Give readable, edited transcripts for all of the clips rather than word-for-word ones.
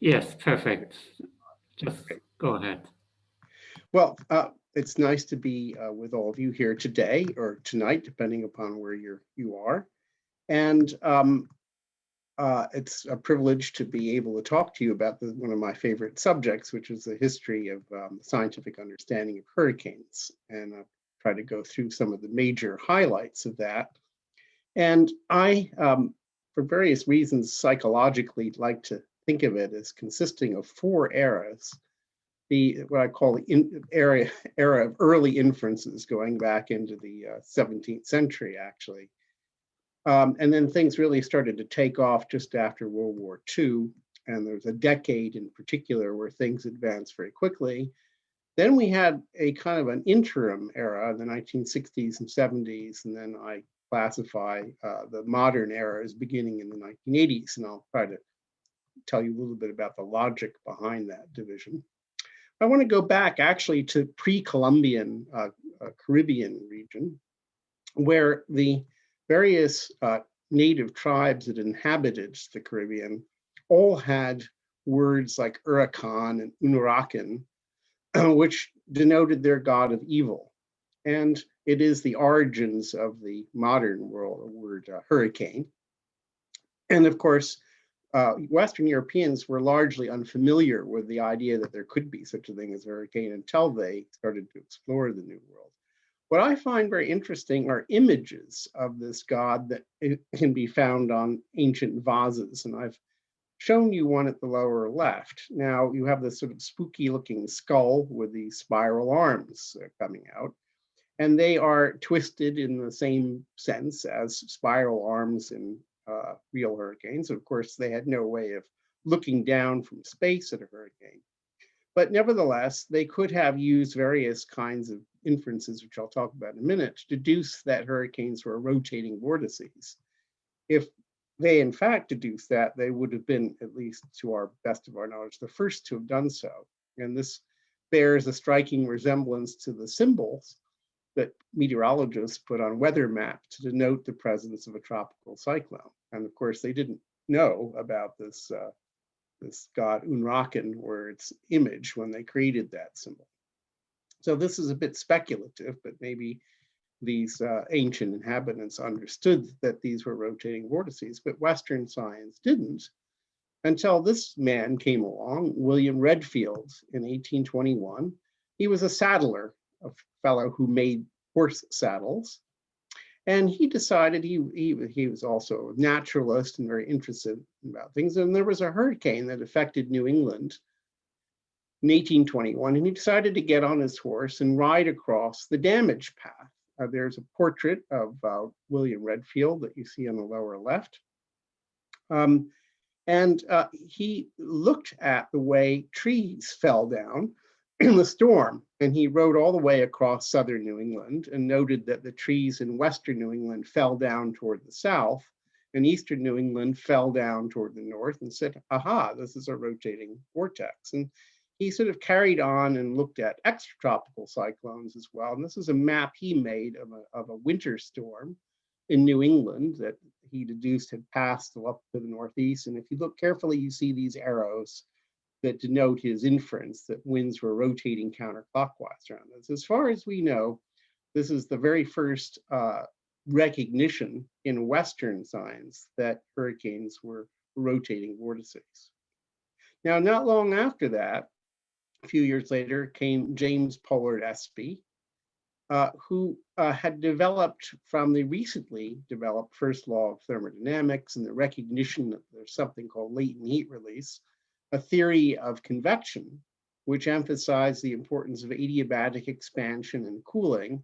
Yes, perfect. Just Great. go ahead. Well, it's nice to be with all of you here today or tonight, depending upon where you are. And it's a privilege to be able to talk to you about one of my favorite subjects, which is the history of scientific understanding of hurricanes. And I'll try to go through some of the major highlights of that. And I, for various reasons, psychologically like to think of it as consisting of four eras. What I call the era of early inferences, going back into the 17th century, actually. And then things really started to take off just after World War II. And there's a decade in particular where things advanced very quickly. Then we had a kind of an interim era, the 1960s and 70s, and then I classify the modern era as beginning in the 1980s. And I'll try to tell you a little bit about the logic behind that division. I want to go back actually to pre-Columbian Caribbean region, where the various native tribes that inhabited the Caribbean all had words like Huracan and Unurakan, which denoted their god of evil. And it is the origins of the modern word hurricane. And of course, Western Europeans were largely unfamiliar with the idea that there could be such a thing as a hurricane until they started to explore the New World. What I find very interesting are images of this god that can be found on ancient vases. And I've shown you one at the lower left. Now you have this sort of spooky looking skull with these spiral arms coming out. And they are twisted in the same sense as spiral arms in real hurricanes. Of course, they had no way of looking down from space at a hurricane. But nevertheless, they could have used various kinds of inferences, which I'll talk about in a minute, to deduce that hurricanes were rotating vortices. If they in fact deduced that, they would have been, at least to our best of our knowledge, the first to have done so. And this bears a striking resemblance to the symbols that meteorologists put on weather maps to denote the presence of a tropical cyclone. And of course, they didn't know about this god Unurakan or its image when they created that symbol. So this is a bit speculative, but maybe these ancient inhabitants understood that these were rotating vortices, but Western science didn't until this man came along, William Redfield, in 1821. He was a saddler, a fellow who made horse saddles. And he decided he was also a naturalist and very interested about things. And there was a hurricane that affected New England in 1821, and he decided to get on his horse and ride across the damage path. There's a portrait of William Redfield that you see on the lower left. He looked at the way trees fell down in the storm, and he rode all the way across southern New England and noted that the trees in western New England fell down toward the south, and eastern New England fell down toward the north, and said, aha, this is a rotating vortex. And he sort of carried on and looked at extratropical cyclones as well. And this is a map he made of a winter storm in New England that he deduced had passed up to the northeast. And if you look carefully, you see these arrows that denote his inference that winds were rotating counterclockwise around us. As far as we know, this is the very first recognition in Western science that hurricanes were rotating vortices. Now, not long after that, a few years later, came James Pollard Espy, who had developed from the recently developed first law of thermodynamics and the recognition that there's something called latent heat release, a theory of convection, which emphasized the importance of adiabatic expansion and cooling,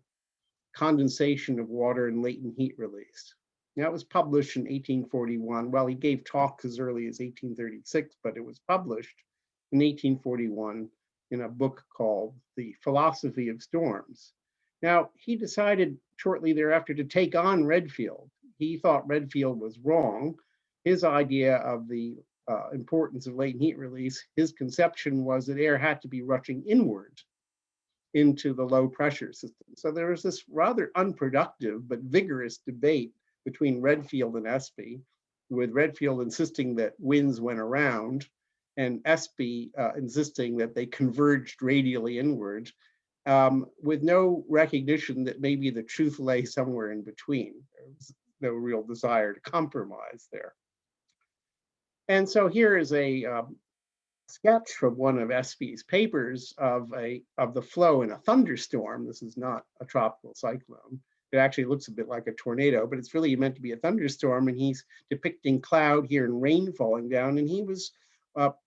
condensation of water, and latent heat release. Now, it was published in 1841. Well, he gave talks as early as 1836, but it was published in 1841 in a book called The Philosophy of Storms. Now, he decided shortly thereafter to take on Redfield. He thought Redfield was wrong. His idea of the importance of latent heat release, his conception was that air had to be rushing inward into the low pressure system. So there was this rather unproductive but vigorous debate between Redfield and Espy, with Redfield insisting that winds went around and Espy insisting that they converged radially inward, with no recognition that maybe the truth lay somewhere in between. There was no real desire to compromise there. And so here is a sketch from one of Espy's papers of the flow in a thunderstorm. This is not a tropical cyclone. It actually looks a bit like a tornado, but it's really meant to be a thunderstorm. And he's depicting cloud here and rain falling down. And he was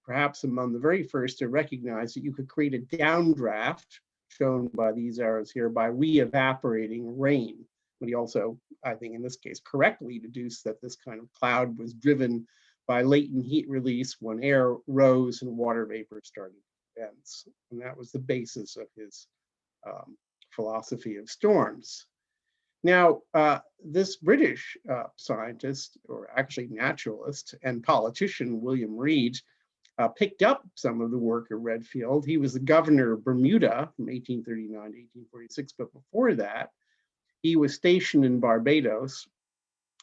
perhaps among the very first to recognize that you could create a downdraft, shown by these arrows here, by re-evaporating rain. But he also, I think in this case, correctly deduced that this kind of cloud was driven by latent heat release when air rose and water vapor started to condense. And that was the basis of his philosophy of storms. Now, this British scientist, or actually naturalist and politician, William Reid, picked up some of the work of Redfield. He was the governor of Bermuda from 1839 to 1846, but before that, he was stationed in Barbados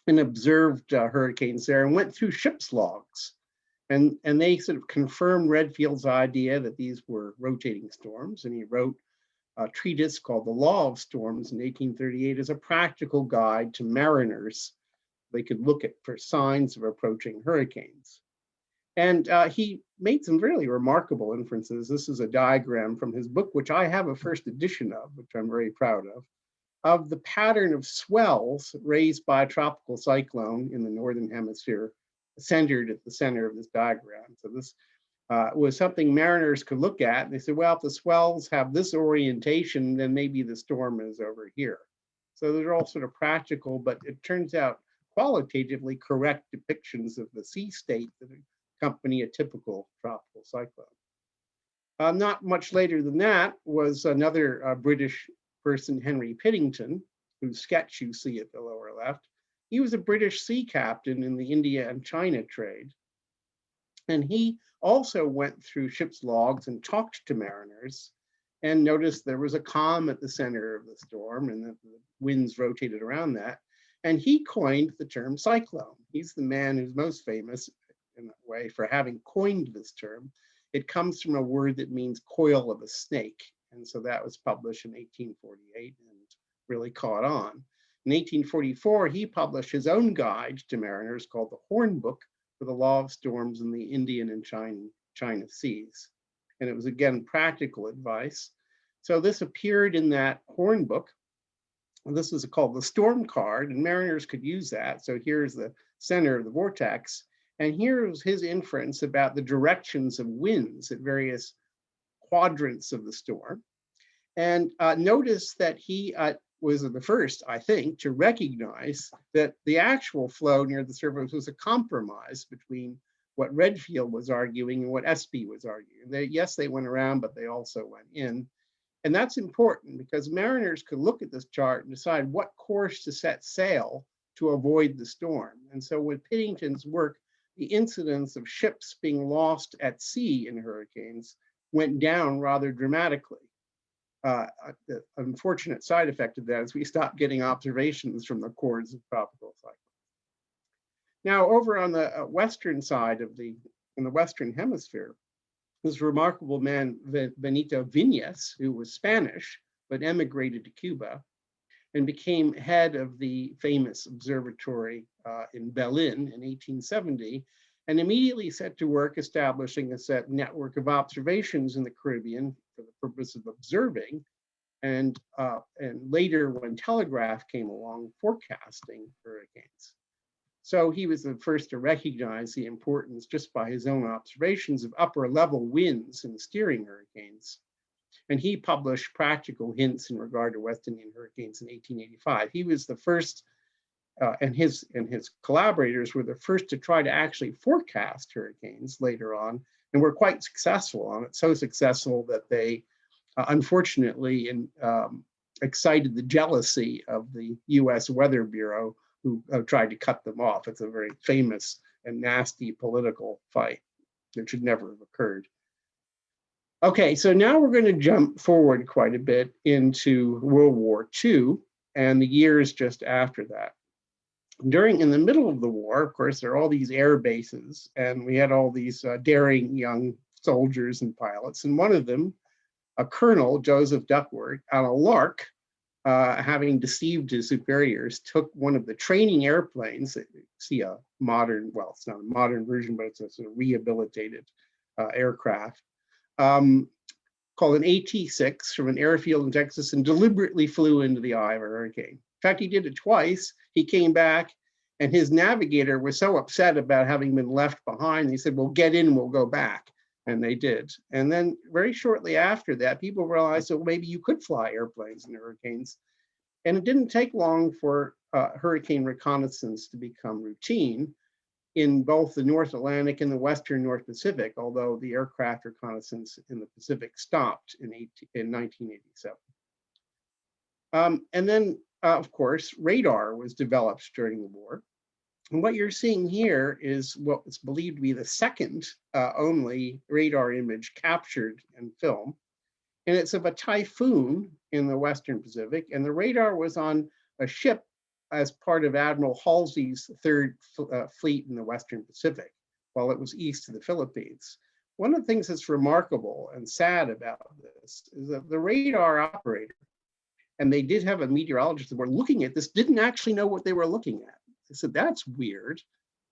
and observed hurricanes there and went through ship's logs. And they sort of confirmed Redfield's idea that these were rotating storms. And he wrote a treatise called The Law of Storms in 1838 as a practical guide to mariners. They could look for signs of approaching hurricanes. And he made some really remarkable inferences. This is a diagram from his book, which I have a first edition of, which I'm very proud of the pattern of swells raised by a tropical cyclone in the northern hemisphere, centered at the center of this diagram. So this was something mariners could look at. And they said, well, if the swells have this orientation, then maybe the storm is over here. So they're all sort of practical, but it turns out qualitatively correct depictions of the sea state that accompany a typical tropical cyclone. Not much later than that was another British person, Henry Piddington, whose sketch you see at the lower left. He was a British sea captain in the India and China trade. And he also went through ship's logs and talked to mariners and noticed there was a calm at the center of the storm and that the winds rotated around that. And he coined the term cyclone. He's the man who's most famous in that way for having coined this term. It comes from a word that means coil of a snake. And so that was published in 1848 and really caught on. In 1844, he published his own guide to mariners called the Horn Book for the Law of Storms in the Indian and China Seas. And it was, again, practical advice. So this appeared in that Horn Book. And this is called the storm card, and mariners could use that. So here's the center of the vortex. And here's his inference about the directions of winds at various quadrants of the storm. And notice that he was the first, I think, to recognize that the actual flow near the surface was a compromise between what Redfield was arguing and what Espy was arguing. Yes, they went around, but they also went in. And that's important because mariners could look at this chart and decide what course to set sail to avoid the storm. And so with Piddington's work, the incidence of ships being lost at sea in hurricanes went down rather dramatically. The unfortunate side effect of that is we stopped getting observations from the chords of tropical cyclones. Now, over on the western side of in the Western Hemisphere, this remarkable man, Benito Viñas, who was Spanish, but emigrated to Cuba and became head of the famous observatory in Berlin in 1870, and immediately set to work establishing a set network of observations in the Caribbean for the purpose of observing, and later when telegraph came along, forecasting hurricanes. So he was the first to recognize the importance, just by his own observations, of upper level winds in steering hurricanes. And he published practical hints in regard to West Indian hurricanes in 1885. He was the first, and his collaborators were the first to try to actually forecast hurricanes later on, and were quite successful on it, so successful that they unfortunately excited the jealousy of the US Weather Bureau, who tried to cut them off. It's a very famous and nasty political fight that should never have occurred. Okay, so now we're going to jump forward quite a bit into World War II and the years just after that. in the middle of the war, of course, there are all these air bases, and we had all these daring young soldiers and pilots. And one of them, a colonel, Joseph Duckworth, on a lark, having deceived his superiors, took one of the training airplanes that you see a modern, well, it's not a modern version, but it's a sort of rehabilitated aircraft, called an AT-6 from an airfield in Texas, and deliberately flew into the eye of a hurricane. In fact, he did it twice. He came back, and his navigator was so upset about having been left behind. He said, well, get in, we'll go back. And they did. And then very shortly after that, people realized that maybe you could fly airplanes in hurricanes. And it didn't take long for hurricane reconnaissance to become routine in both the North Atlantic and the Western North Pacific, although the aircraft reconnaissance in the Pacific stopped in 1987. And then, of course, radar was developed during the war. And what you're seeing here is what was believed to be the second only radar image captured in film. And it's of a typhoon in the Western Pacific. And the radar was on a ship as part of Admiral Halsey's third fleet in the Western Pacific, while it was east of the Philippines. One of the things that's remarkable and sad about this is that the radar operator, and they did have a meteorologist that were looking at this, didn't actually know what they were looking at. They said, that's weird.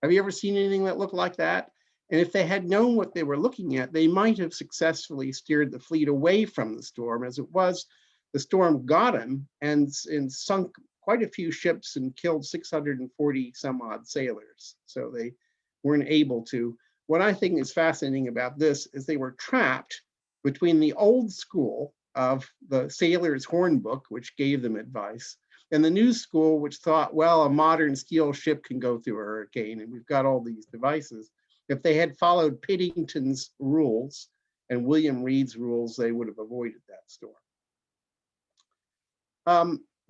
Have you ever seen anything that looked like that? And if they had known what they were looking at, they might have successfully steered the fleet away from the storm. As it was, the storm got him and sunk quite a few ships and killed 640 some odd sailors. So they weren't able to. What I think is fascinating about this is they were trapped between the old school of the sailor's horn book, which gave them advice, and the new school, which thought, well, a modern steel ship can go through a hurricane, and we've got all these devices. If they had followed Piddington's rules and William Reed's rules, they would have avoided that storm.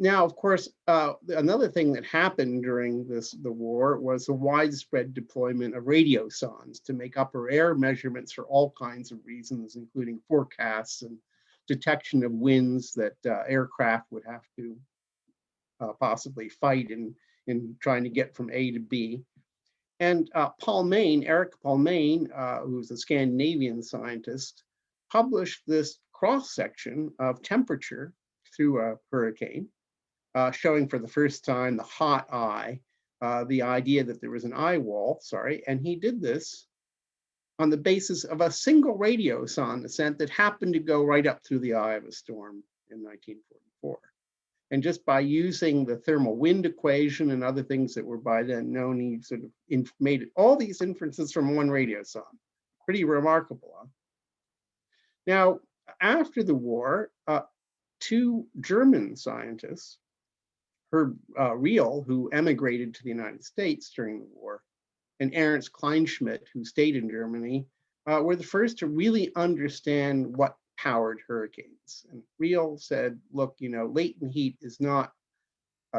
Now, of course, another thing that happened during the war was the widespread deployment of radiosondes to make upper air measurements for all kinds of reasons, including forecasts and detection of winds that aircraft would have to possibly fight in trying to get from A to B. And Eric Palmain, who's a Scandinavian scientist, published this cross-section of temperature through a hurricane, showing for the first time the hot eye, the idea that there was an eye wall, and he did this on the basis of a single radiosonde ascent that happened to go right up through the eye of a storm in 1944. And just by using the thermal wind equation and other things that were by then known, he sort of made all these inferences from one radiosonde. Pretty remarkable, huh? Now, after the war, two German scientists, Herb Riehl, who emigrated to the United States during the war, and Ernst Kleinschmidt, who stayed in Germany, were the first to really understand what powered hurricanes. And Riehl said, look, latent heat is not,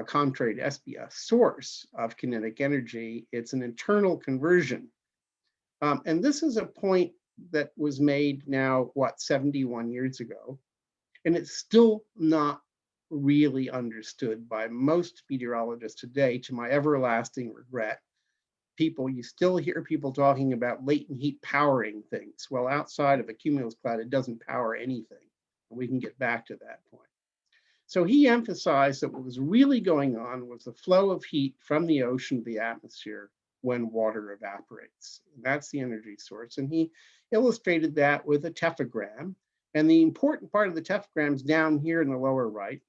contrary to SB, a source of kinetic energy. It's an internal conversion. And this is a point that was made now, 71 years ago, and it's still not really understood by most meteorologists today, to my everlasting regret. You still hear people talking about latent heat powering things. Well, outside of a cumulus cloud, it doesn't power anything. And we can get back to that point. So he emphasized that what was really going on was the flow of heat from the ocean to the atmosphere when water evaporates. And that's the energy source. And he illustrated that with a tephogram. And the important part of the tephogram is down here in the lower right,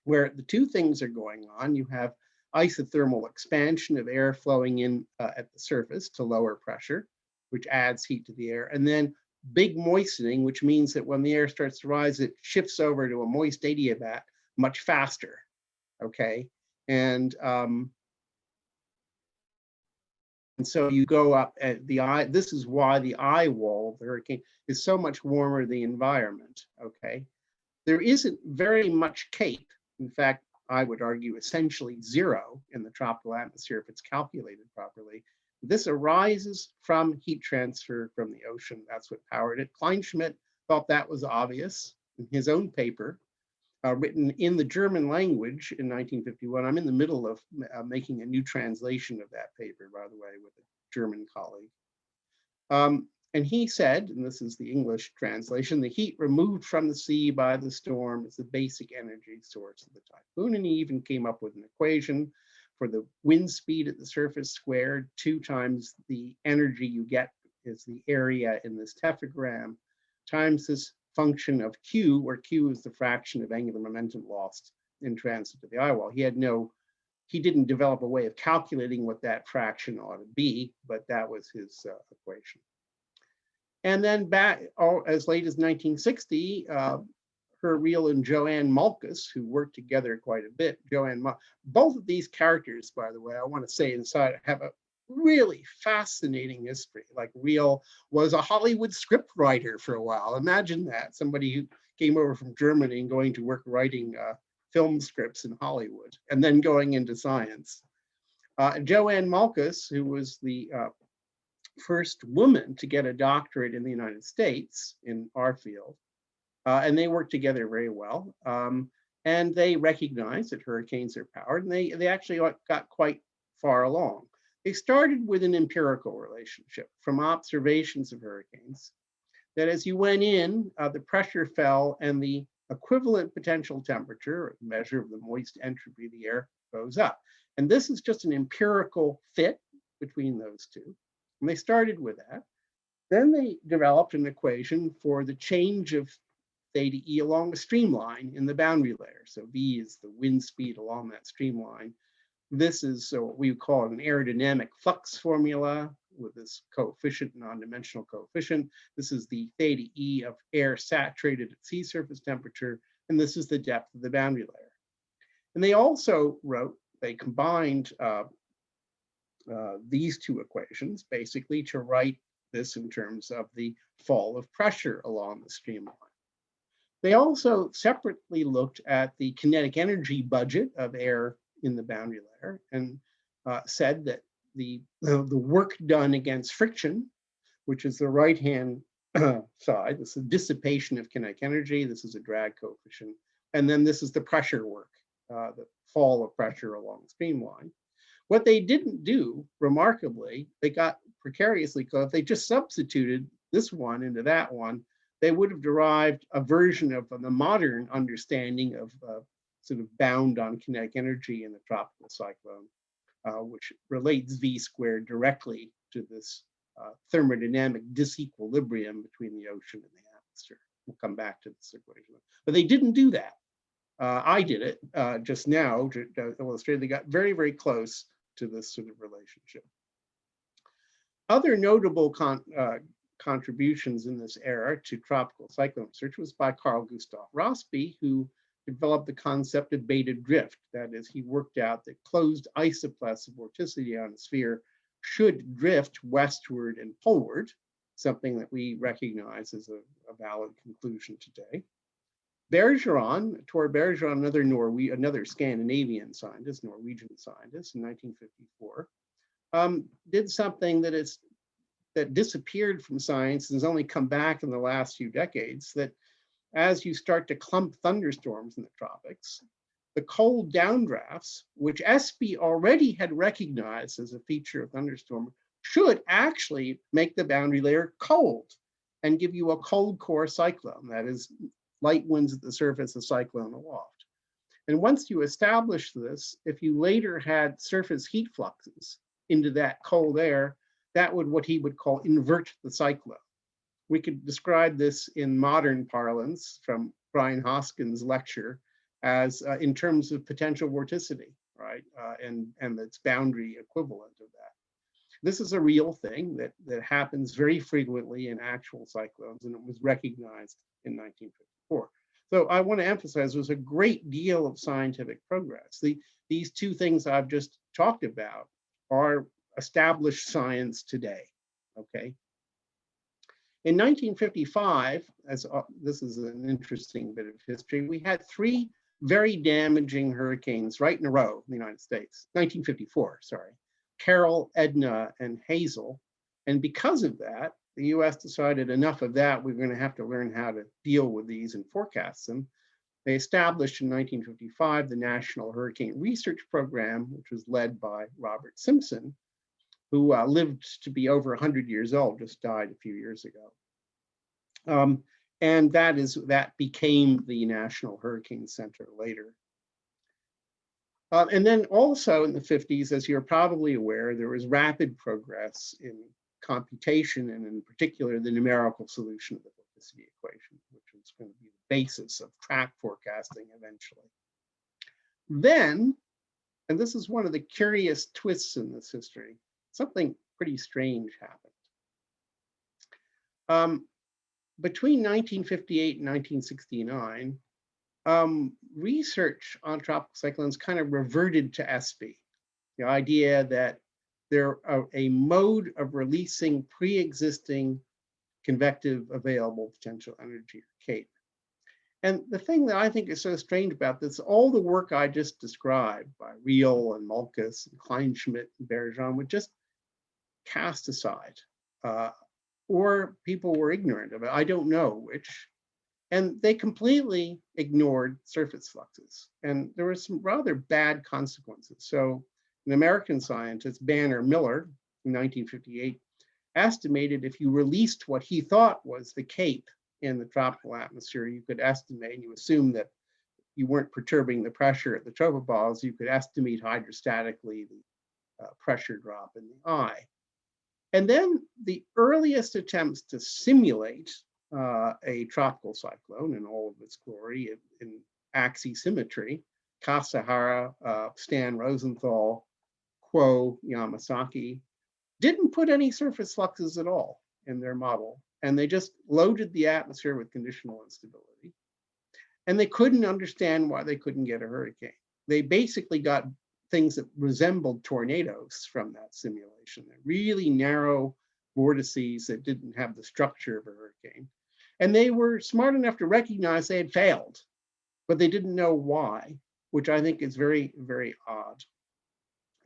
where the two things are going on. You have isothermal expansion of air flowing in at the surface to lower pressure, which adds heat to the air, and then big moistening, which means that when the air starts to rise, it shifts over to a moist adiabat much faster, okay? And so you go up at the eye. This is why the eye wall of the hurricane is so much warmer than the environment, okay? There isn't very much CAPE. In fact, I would argue essentially zero in the tropical atmosphere if it's calculated properly. This arises from heat transfer from the ocean. That's what powered it. Kleinschmidt thought that was obvious in his own paper. written in the German language in 1951. I'm in the middle of making a new translation of that paper, by the way, with a German colleague. And he said, and this is the English translation, the heat removed from the sea by the storm is the basic energy source of the typhoon. And he even came up with an equation for the wind speed at the surface squared, 2 times the energy you get is the area in this tetragram, times this function of Q, where Q is the fraction of angular momentum lost in transit to the eye wall. He didn't develop a way of calculating what that fraction ought to be, but that was his equation. And then back as late as 1960, Herriel and Joanne Malkus, who worked together quite a bit, both of these characters, by the way, I want to say inside, have a really fascinating history. Like Riel was a Hollywood script writer for a while. Imagine that, somebody who came over from Germany and going to work writing film scripts in Hollywood and then going into science. Joanne Malkus, who was the first woman to get a doctorate in the United States in our field, and they worked together very well. And they recognized that hurricanes are powered, and they actually got quite far along. They started with an empirical relationship from observations of hurricanes, that as you went in, the pressure fell and the equivalent potential temperature, or measure of the moist entropy of the air, goes up. And this is just an empirical fit between those two. And they started with that. Then they developed an equation for the change of theta E along a streamline in the boundary layer. So V is the wind speed along that streamline. This is what we call an aerodynamic flux formula with this coefficient, non-dimensional coefficient. This is the theta E of air saturated at sea surface temperature, and this is the depth of the boundary layer. And they also they combined these two equations basically to write this in terms of the fall of pressure along the streamline. They also separately looked at the kinetic energy budget of air in the boundary layer and said that the work done against friction, which is the right-hand side, this is dissipation of kinetic energy, this is a drag coefficient, and then this is the pressure work, the fall of pressure along the streamline. What they didn't do, remarkably, they got precariously close. If they just substituted this one into that one, they would have derived a version of the modern understanding of sort of bound on kinetic energy in the tropical cyclone, which relates V squared directly to this thermodynamic disequilibrium between the ocean and the atmosphere. We'll come back to this equation. But they didn't do that. I did it just now to illustrate. They got very, very close to this sort of relationship. Other notable contributions in this era to tropical cyclone research was by Carl Gustav Rossby, who developed the concept of beta drift. That is, he worked out that closed isopleths of vorticity on a sphere should drift westward and poleward, something that we recognize as a valid conclusion today. Tor Bergeron, another Scandinavian scientist, Norwegian scientist in 1954, did something that disappeared from science and has only come back in the last few decades, that as you start to clump thunderstorms in the tropics, the cold downdrafts, which SB already had recognized as a feature of thunderstorm, should actually make the boundary layer cold and give you a cold core cyclone, that is, light winds at the surface, a cyclone aloft. And once you establish this, if you later had surface heat fluxes into that cold air, that would what he would call invert the cyclone. We could describe this in modern parlance from Brian Hoskins' lecture as in terms of potential vorticity, right? And its boundary equivalent of that. This is a real thing that happens very frequently in actual cyclones, and it was recognized in 1954. So I want to emphasize there's a great deal of scientific progress. These two things I've just talked about are established science today, okay? In 1955, this is an interesting bit of history, we had 3 very damaging hurricanes right in a row in the United States, 1954, sorry, Carol, Edna, and Hazel. And because of that, the US decided enough of that, we're going to have to learn how to deal with these and forecast them. They established in 1955 the National Hurricane Research Program, which was led by Robert Simpson, who lived to be over 100 years old, just died a few years ago. And that became the National Hurricane Center later. And then also in the 50s, as you're probably aware, there was rapid progress in computation, and in particular, the numerical solution of the vorticity equation, which was going to be the basis of track forecasting eventually. Then, and this is one of the curious twists in this history, something pretty strange happened. Between 1958 and 1969, research on tropical cyclones kind of reverted to SB, the idea that they're a mode of releasing pre-existing convective available potential energy, or CAPE. And the thing that I think is so strange about this, all the work I just described by Riehl and Malkus and Kleinschmidt and Bergeron would just cast aside, or people were ignorant of it. I don't know which. And they completely ignored surface fluxes. And there were some rather bad consequences. So an American scientist, Banner Miller, in 1958, estimated if you released what he thought was the CAPE in the tropical atmosphere, you could estimate, and you assume that you weren't perturbing the pressure at the tropoballs, you could estimate hydrostatically the pressure drop in the eye. And then the earliest attempts to simulate a tropical cyclone in all of its glory in axisymmetry, Kasahara, Stan Rosenthal, Kuo, Yamasaki, didn't put any surface fluxes at all in their model. And they just loaded the atmosphere with conditional instability. And they couldn't understand why they couldn't get a hurricane. They basically got things that resembled tornadoes from that simulation. They're really narrow vortices that didn't have the structure of a hurricane. And they were smart enough to recognize they had failed, but they didn't know why, which I think is very, very odd.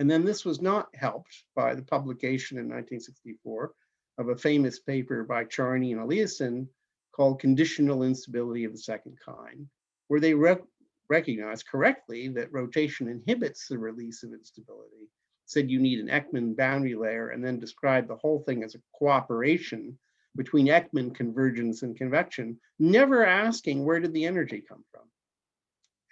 And then this was not helped by the publication in 1964 of a famous paper by Charney and Eliasson called Conditional Instability of the Second Kind, where they recognized correctly that rotation inhibits the release of instability, said you need an Ekman boundary layer, and then described the whole thing as a cooperation between Ekman convergence and convection, never asking where did the energy come from.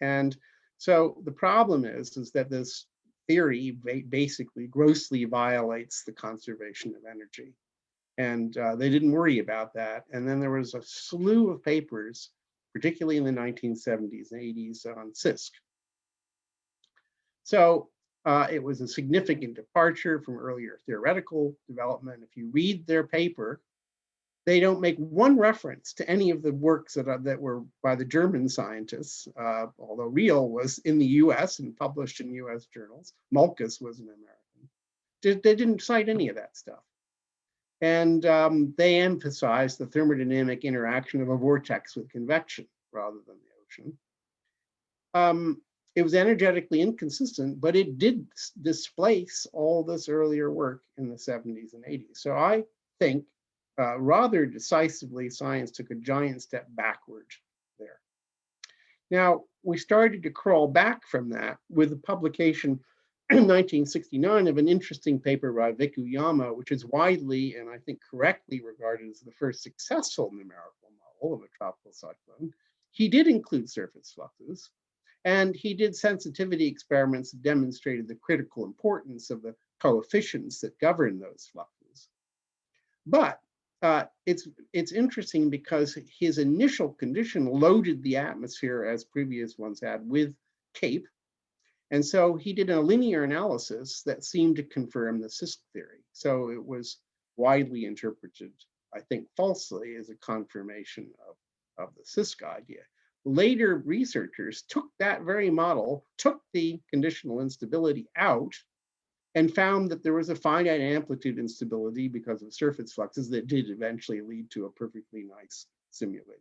And so the problem is that this theory basically grossly violates the conservation of energy. And they didn't worry about that. And then there was a slew of papers, particularly in the 1970s and 80s, on CISC. So it was a significant departure from earlier theoretical development. If you read their paper, they don't make one reference to any of the works that were by the German scientists, although Riehl was in the US and published in US journals. Malkus was an American. They didn't cite any of that stuff. And they emphasized the thermodynamic interaction of a vortex with convection rather than the ocean. It was energetically inconsistent, but it did displace all this earlier work in the 70s and 80s. So I think rather decisively, science took a giant step backward there. Now, we started to crawl back from that with the publication in 1969 of an interesting paper by Vikuyama, which is widely and I think correctly regarded as the first successful numerical model of a tropical cyclone. He did include surface fluxes, and he did sensitivity experiments that demonstrated the critical importance of the coefficients that govern those fluxes. But it's interesting because his initial condition loaded the atmosphere, as previous ones had, with CAPE. And so he did a linear analysis that seemed to confirm the CISC theory. So it was widely interpreted, I think falsely, as a confirmation of the CISC idea. Later researchers took that very model, took the conditional instability out, and found that there was a finite amplitude instability because of surface fluxes that did eventually lead to a perfectly nice simulated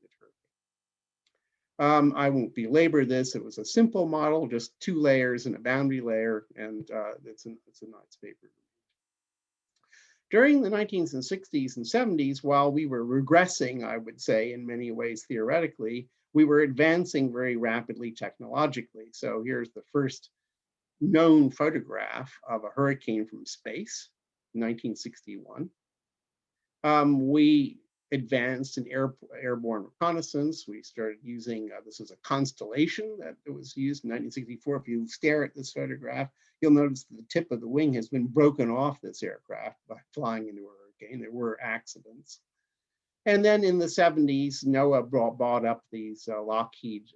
hurricane. I won't belabor this. It was a simple model, just 2 layers and a boundary layer, and it's a nice paper. During the 1960s and 70s, while we were regressing, I would say, in many ways theoretically, we were advancing very rapidly technologically. So here's the first known photograph of a hurricane from space, 1961. We advanced in airborne reconnaissance. We started using, this is a constellation that was used in 1964. If you stare at this photograph, you'll notice that the tip of the wing has been broken off this aircraft by flying into a hurricane. There were accidents. And then in the 70s, NOAA bought up these Lockheed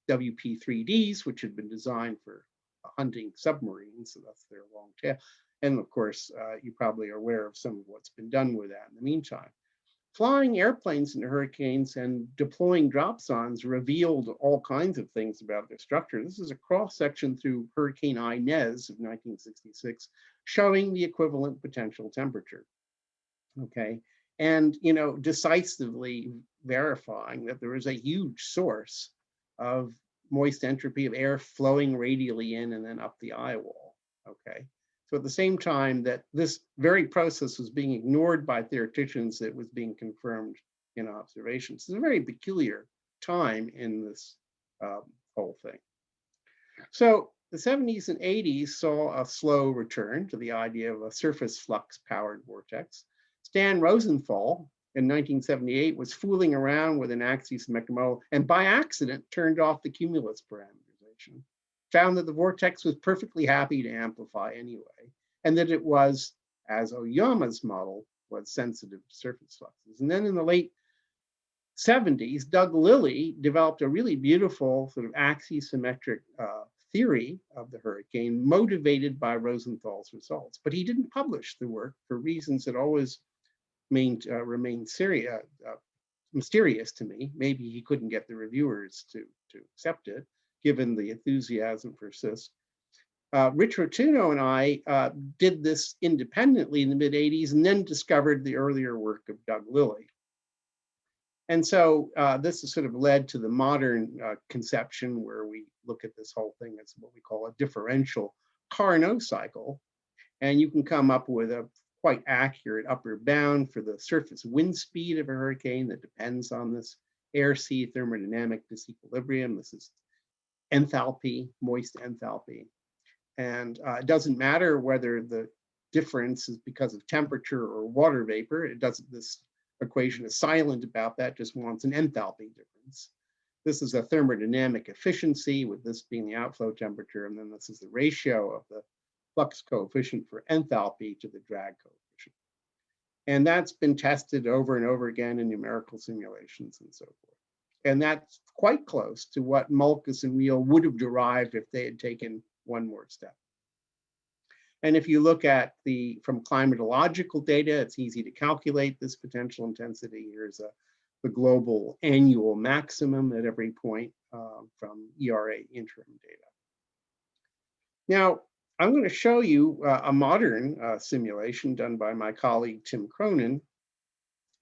WP-3Ds, which had been designed for hunting submarines, so that's their long tail. And of course, you probably are aware of some of what's been done with that in the meantime. Flying airplanes into hurricanes and deploying dropsondes revealed all kinds of things about their structure. This is a cross-section through Hurricane Inez of 1966, showing the equivalent potential temperature. Okay, and decisively verifying that there is a huge source of moist entropy of air flowing radially in and then up the eye wall. Okay. So at the same time that this very process was being ignored by theoreticians, it was being confirmed in observations. It's a very peculiar time in this whole thing. So the 70s and 80s saw a slow return to the idea of a surface flux powered vortex. Stan Rosenthal in 1978 was fooling around with an axisymmetric model and by accident turned off the cumulus parameterization, found that the vortex was perfectly happy to amplify anyway, and that it was, as Oyama's model, was sensitive to surface fluxes. And then in the late 70s, Doug Lilly developed a really beautiful sort of axisymmetric theory of the hurricane motivated by Rosenthal's results. But he didn't publish the work for reasons that always remain mysterious to me. Maybe he couldn't get the reviewers to accept it, given the enthusiasm persists. Rich Rotuno and I did this independently in the mid-80s and then discovered the earlier work of Doug Lilly. And so this has sort of led to the modern conception where we look at this whole thing as what we call a differential Carnot cycle. And you can come up with a quite accurate upper bound for the surface wind speed of a hurricane that depends on this air-sea thermodynamic disequilibrium. This is enthalpy, moist enthalpy. And it doesn't matter whether the difference is because of temperature or water vapor. It doesn't, this equation is silent about that, just wants an enthalpy difference. This is a thermodynamic efficiency, with this being the outflow temperature, and then this is the ratio of the flux coefficient for enthalpy to the drag coefficient. And that's been tested over and over again in numerical simulations and so forth. And that's quite close to what Malkus and Wheel would have derived if they had taken one more step. And if you look at from climatological data, it's easy to calculate this potential intensity. Here's the global annual maximum at every point from ERA interim data. Now, I'm going to show you a modern simulation done by my colleague, Tim Cronin,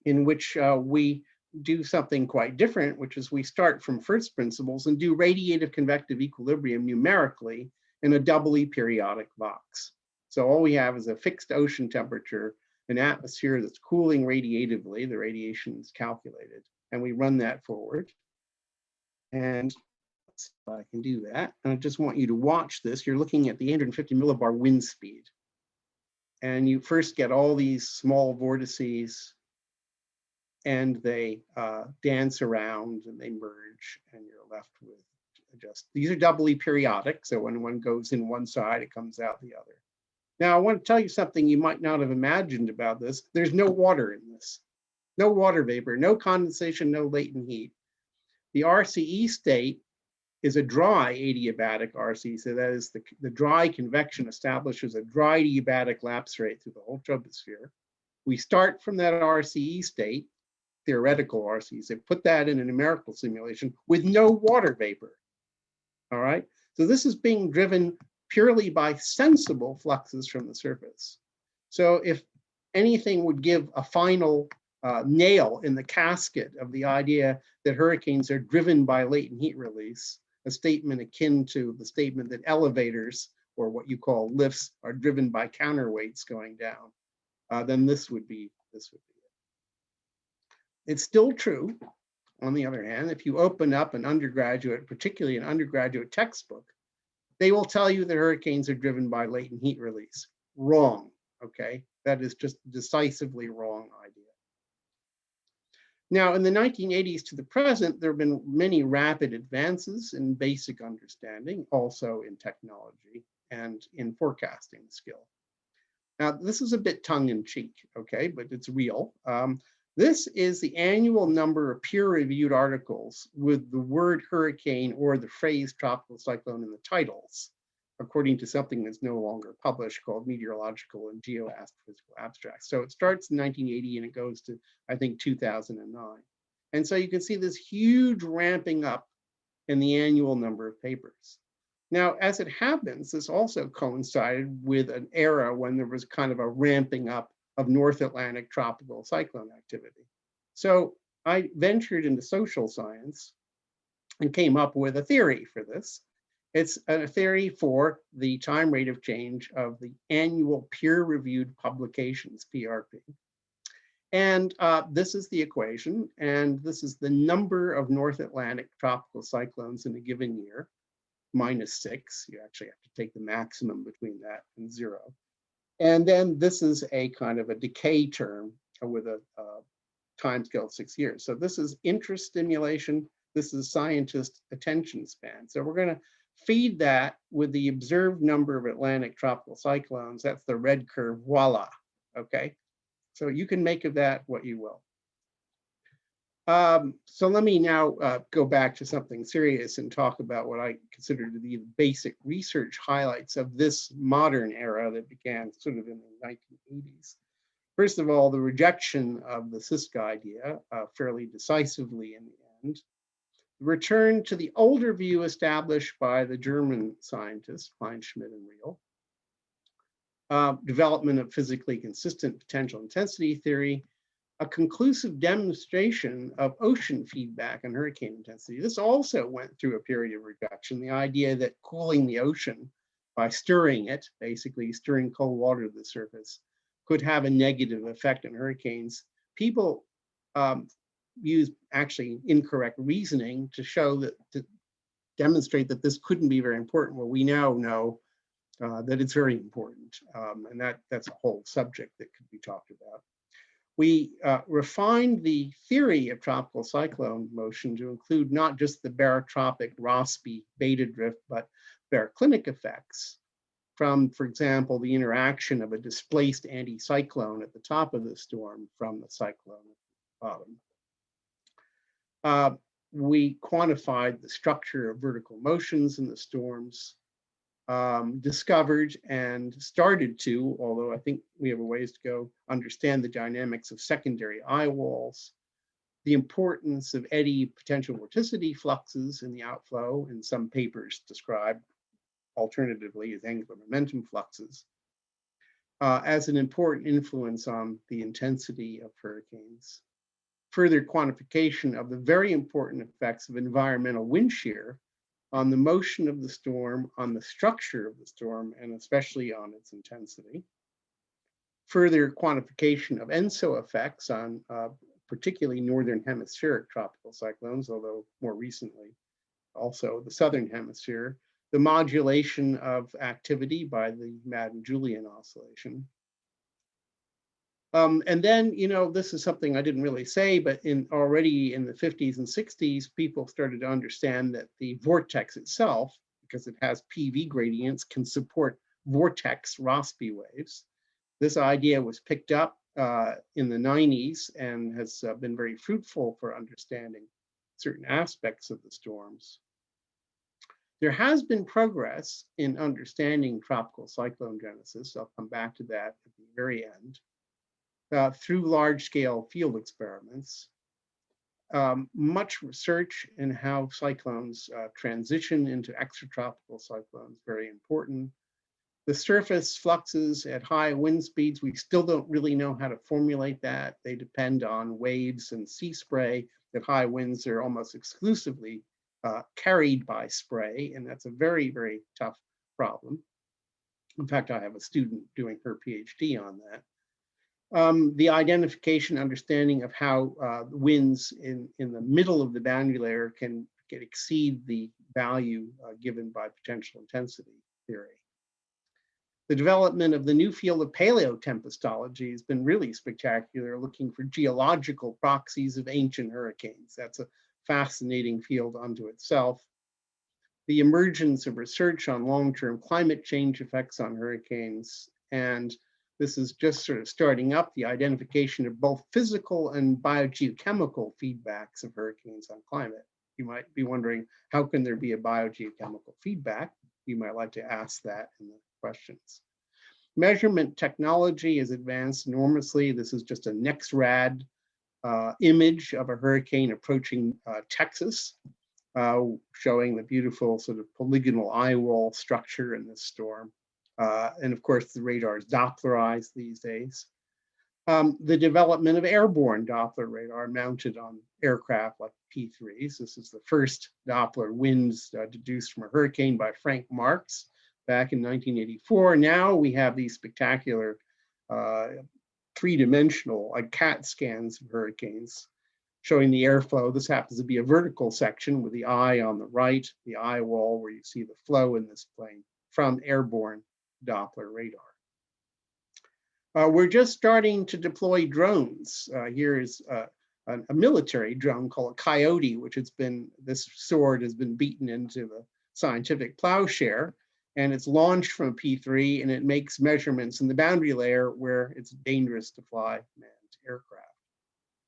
in which we do something quite different, which is we start from first principles and do radiative convective equilibrium numerically in a doubly periodic box. So all we have is a fixed ocean temperature, an atmosphere that's cooling radiatively, the radiation is calculated, and we run that forward. And let's see if I can do that. And I just want you to watch this. You're looking at the 850 millibar wind speed. And you first get all these small vortices, and they dance around and they merge, and you're left with just, these are doubly periodic. So when one goes in one side, it comes out the other. Now, I want to tell you something you might not have imagined about this. There's no water in this, no water vapor, no condensation, no latent heat. The RCE state is a dry adiabatic RC. So that is the dry convection establishes a dry adiabatic lapse rate through the whole troposphere. We start from that RCE state, theoretical RCE, so put that in a numerical simulation with no water vapor. All right, so this is being driven purely by sensible fluxes from the surface. So if anything would give a final nail in the casket of the idea that hurricanes are driven by latent heat release, a statement akin to the statement that elevators, or what you call lifts, are driven by counterweights going down, then this would be it. It's still true on the other hand, if you open up an undergraduate, particularly an undergraduate textbook, they will tell you that hurricanes are driven by latent heat release. Wrong, okay? That is just decisively wrong idea. Now, in the 1980s to the present, there have been many rapid advances in basic understanding, also in technology and in forecasting skill. Now, this is a bit tongue-in-cheek, okay, but it's real. This is the annual number of peer-reviewed articles with the word hurricane or the phrase tropical cyclone in the titles, according to something that's no longer published called Meteorological and Geoastrophysical Abstracts. So it starts in 1980 and it goes to, I think, 2009. And so you can see this huge ramping up in the annual number of papers. Now, as it happens, this also coincided with an era when there was kind of a ramping up of North Atlantic tropical cyclone activity. So I ventured into social science and came up with a theory for this. It's a theory for the time rate of change of the annual peer-reviewed publications, PRP. And this is the equation, and this is the number of North Atlantic tropical cyclones in a given year, -6. You actually have to take the maximum between that and 0. And then this is a kind of a decay term with a time scale of 6 years. So this is interest stimulation. This is scientist attention span. So we're going to feed that with the observed number of Atlantic tropical cyclones. That's the red curve, voila, okay? So you can make of that what you will. So let me now go back to something serious and talk about what I consider to be the basic research highlights of this modern era that began sort of in the 1980s. First of all, the rejection of the Siska idea fairly decisively in the end. The return to the older view established by the German scientists, Kleinschmidt and Riehl. Development of physically consistent potential intensity theory, a conclusive demonstration of ocean feedback on hurricane intensity. This also went through a period of reduction. The idea that cooling the ocean by stirring it, basically stirring cold water to the surface, could have a negative effect on hurricanes. People use actually incorrect reasoning to show that, to demonstrate that this couldn't be very important. Well, we now know that it's very important, and that's a whole subject that could be talked about. We refined the theory of tropical cyclone motion to include not just the barotropic Rossby beta drift, but baroclinic effects from, for example, the interaction of a displaced anticyclone at the top of the storm from the cyclone at the bottom. We quantified the structure of vertical motions in the storms, discovered and started to, although I think we have a ways to go, understand the dynamics of secondary eye walls, the importance of eddy potential vorticity fluxes in the outflow, and some papers described alternatively as angular momentum fluxes, as an important influence on the intensity of hurricanes. Further quantification of the very important effects of environmental wind shear on the motion of the storm, on the structure of the storm, and especially on its intensity. Further quantification of ENSO effects on particularly northern hemispheric tropical cyclones, although more recently also the southern hemisphere. The modulation of activity by the Madden-Julian oscillation. And then, you know, this is something I didn't really say, but already in the 50s and 60s, people started to understand that the vortex itself, because it has PV gradients, can support vortex Rossby waves. This idea was picked up in the 90s and has been very fruitful for understanding certain aspects of the storms. There has been progress in understanding tropical cyclone genesis. I'll come back to that at the very end. Through large-scale field experiments, much research in how cyclones transition into extratropical cyclones, very important. The surface fluxes at high wind speeds, we still don't really know how to formulate that. They depend on waves and sea spray. At high winds, they're almost exclusively carried by spray, and that's a very, very tough problem. In fact, I have a student doing her PhD on that. The identification, understanding of how winds in the middle of the boundary layer can exceed the value given by potential intensity theory. The development of the new field of paleotempestology has been really spectacular, looking for geological proxies of ancient hurricanes. That's a fascinating field unto itself. The emergence of research on long-term climate change effects on hurricanes, and this is just sort of starting up the identification of both physical and biogeochemical feedbacks of hurricanes on climate. You might be wondering, how can there be a biogeochemical feedback? You might like to ask that in the questions. Measurement technology has advanced enormously. This is just a NexRad image of a hurricane approaching Texas, showing the beautiful sort of polygonal eye wall structure in this storm. And of course, the radar is Dopplerized these days. The development of airborne Doppler radar mounted on aircraft like P3s. This is the first Doppler winds deduced from a hurricane by Frank Marks back in 1984. Now we have these spectacular three-dimensional like CAT scans of hurricanes showing the airflow. This happens to be a vertical section with the eye on the right, the eye wall where you see the flow in this plane from airborne Doppler radar. We're just starting to deploy drones. Here is a military drone called a Coyote, which has been, this sword has been beaten into the scientific plowshare, and it's launched from a P3, and it makes measurements in the boundary layer where it's dangerous to fly manned aircraft.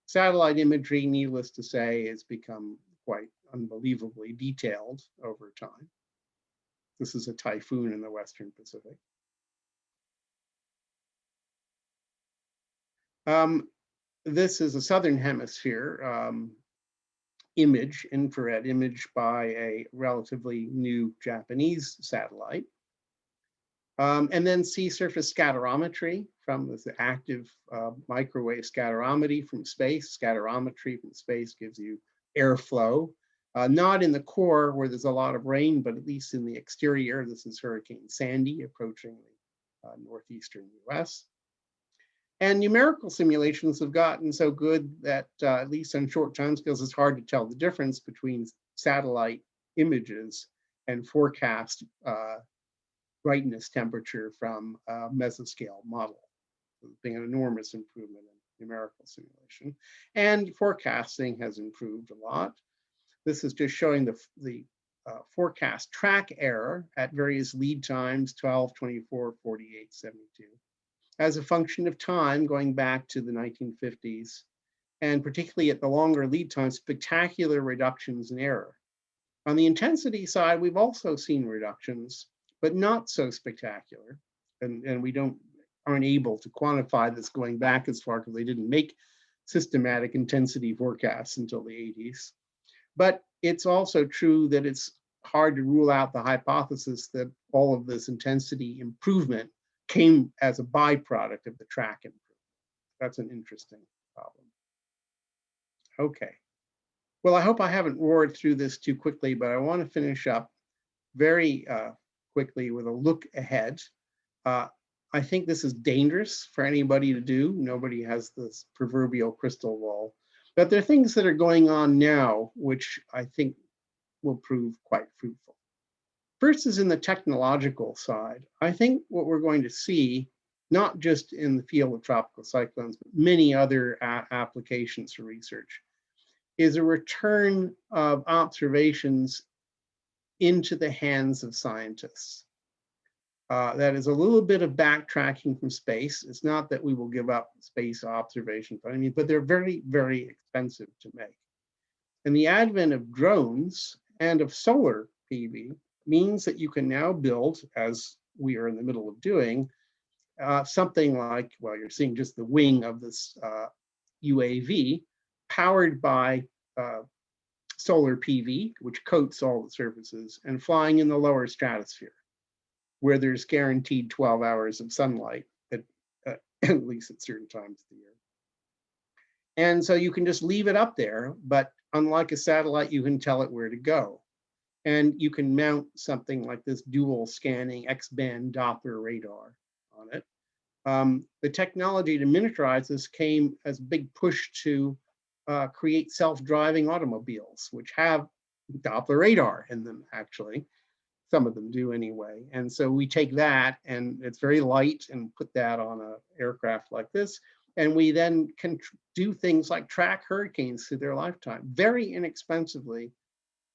Satellite imagery, needless to say, has become quite unbelievably detailed over time. This is a typhoon in the Western Pacific. This is a Southern Hemisphere image, infrared image by a relatively new Japanese satellite. And then sea surface scatterometry from this active microwave scatterometry from space. Scatterometry from space gives you airflow, not in the core where there's a lot of rain, but at least in the exterior. This is Hurricane Sandy approaching the northeastern US. And numerical simulations have gotten so good that at least on short timescales, it's hard to tell the difference between satellite images and forecast brightness temperature from a mesoscale model. So it's been an enormous improvement in numerical simulation. And forecasting has improved a lot. This is just showing the forecast track error at various lead times, 12, 24, 48, 72. As a function of time going back to the 1950s, and particularly at the longer lead times, spectacular reductions in error. On the intensity side, we've also seen reductions, but not so spectacular. And we aren't able to quantify this going back as far because they didn't make systematic intensity forecasts until the 80s. But it's also true that it's hard to rule out the hypothesis that all of this intensity improvement came as a byproduct of the track improvement. That's an interesting problem. Okay. Well, I hope I haven't roared through this too quickly, but I want to finish up very quickly with a look ahead. I think this is dangerous for anybody to do. Nobody has this proverbial crystal ball. But there are things that are going on now, which I think will prove quite fruitful. First is in the technological side. I think what we're going to see, not just in the field of tropical cyclones, but many other applications for research, is a return of observations into the hands of scientists. That is a little bit of backtracking from space. It's not that we will give up space observations, but they're very, very expensive to make. And the advent of drones and of solar PV means that you can now build, as we are in the middle of doing, something like, well, you're seeing just the wing of this UAV powered by solar PV, which coats all the surfaces, and flying in the lower stratosphere, where there's guaranteed 12 hours of sunlight, at least at certain times of the year. And so you can just leave it up there, but unlike a satellite, you can tell it where to go. And you can mount something like this dual scanning X-band Doppler radar on it. the technology to miniaturize this came as a big push to create self-driving automobiles, which have Doppler radar in them, actually. Some of them do anyway. And so we take that, and it's very light, and put that on an aircraft like this. And we then can do things like track hurricanes through their lifetime very inexpensively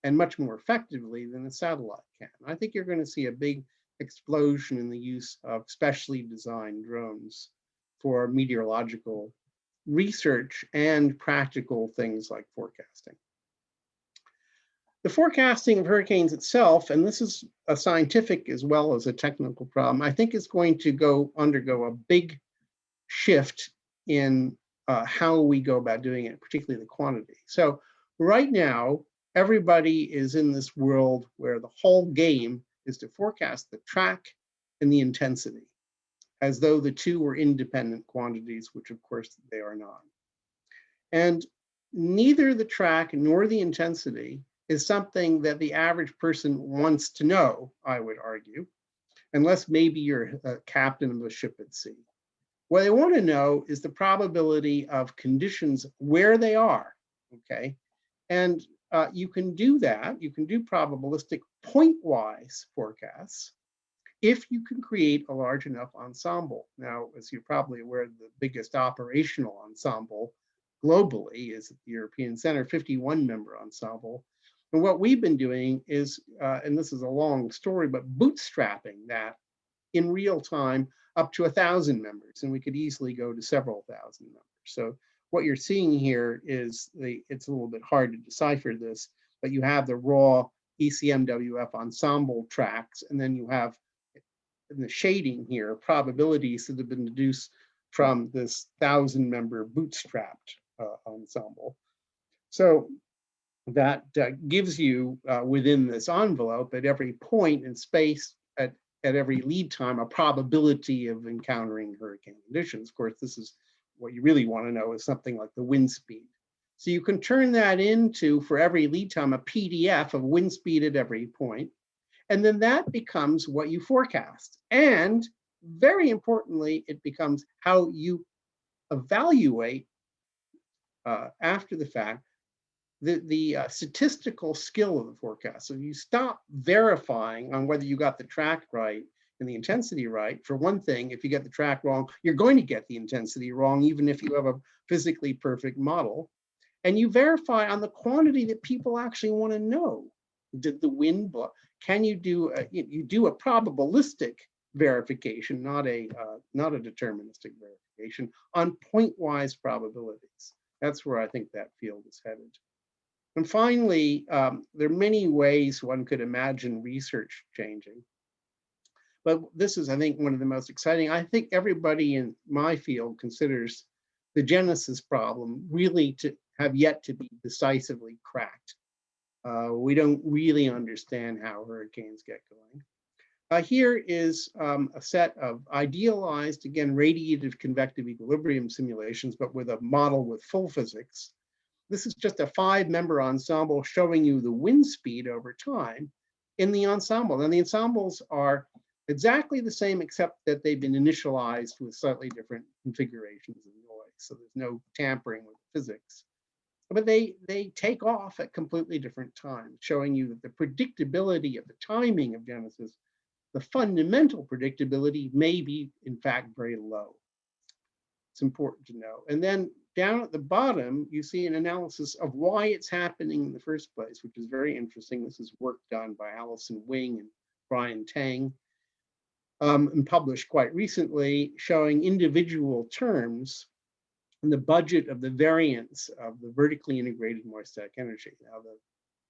and much more effectively than a satellite can. I think you're going to see a big explosion in the use of specially designed drones for meteorological research and practical things like forecasting. The forecasting of hurricanes itself, and this is a scientific as well as a technical problem, I think is going to undergo a big shift in how we go about doing it, particularly the quantity. So right now, everybody is in this world where the whole game is to forecast the track and the intensity, as though the two were independent quantities, which of course they are not. And neither the track nor the intensity is something that the average person wants to know, I would argue, unless maybe you're a captain of a ship at sea. What they want to know is the probability of conditions where they are, okay? And you can do that, you can do probabilistic point-wise forecasts if you can create a large enough ensemble. Now, as you're probably aware, the biggest operational ensemble globally is the European Center 51-member ensemble. And what we've been doing is, and this is a long story, but bootstrapping that in real time up to 1,000 members, and we could easily go to several thousand members. So what you're seeing here is it's a little bit hard to decipher this, but you have the raw ECMWF ensemble tracks, and then you have in the shading here probabilities that have been deduced from this 1,000-member bootstrapped ensemble. So that gives you within this envelope at every point in space at every lead time a probability of encountering hurricane conditions. Of course, this is what you really want to know is something like the wind speed. So you can turn that into, for every lead time, a PDF of wind speed at every point. And then that becomes what you forecast. And very importantly, it becomes how you evaluate after the fact the statistical skill of the forecast. So you stop verifying on whether you got the track right and the intensity right. For one thing, if you get the track wrong, you're going to get the intensity wrong, even if you have a physically perfect model. And you verify on the quantity that people actually want to know. Did the wind blow? Can you do you do a probabilistic verification, not a deterministic verification on point-wise probabilities. That's where I think that field is headed. And finally, there are many ways one could imagine research changing. But this is, I think, one of the most exciting. I think everybody in my field considers the genesis problem really to have yet to be decisively cracked. We don't really understand how hurricanes get going. Here is a set of idealized, again, radiative convective equilibrium simulations, but with a model with full physics. This is just a 5-member ensemble showing you the wind speed over time in the ensemble. And the ensembles are exactly the same, except that they've been initialized with slightly different configurations of noise. So there's no tampering with physics. But they take off at completely different times, showing you that the predictability of the timing of genesis, the fundamental predictability may be, in fact, very low. It's important to know. And then down at the bottom, you see an analysis of why it's happening in the first place, which is very interesting. This is work done by Alison Wing and Brian Tang, and published quite recently, showing individual terms in the budget of the variance of the vertically integrated moist-static energy. Now, the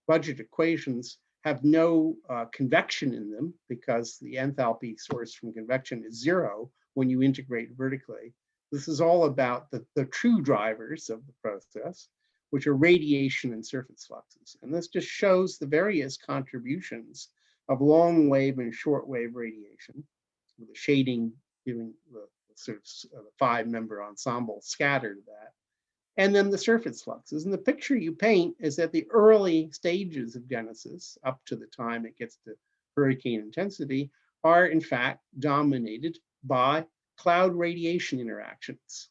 budget equations have no convection in them because the enthalpy source from convection is 0 when you integrate vertically. This is all about the true drivers of the process, which are radiation and surface fluxes. And this just shows the various contributions of long wave and short wave radiation, with the shading giving the sort of 5-member ensemble scattered that. And then the surface fluxes. And the picture you paint is that the early stages of genesis, up to the time it gets to hurricane intensity, are in fact dominated by cloud radiation interactions,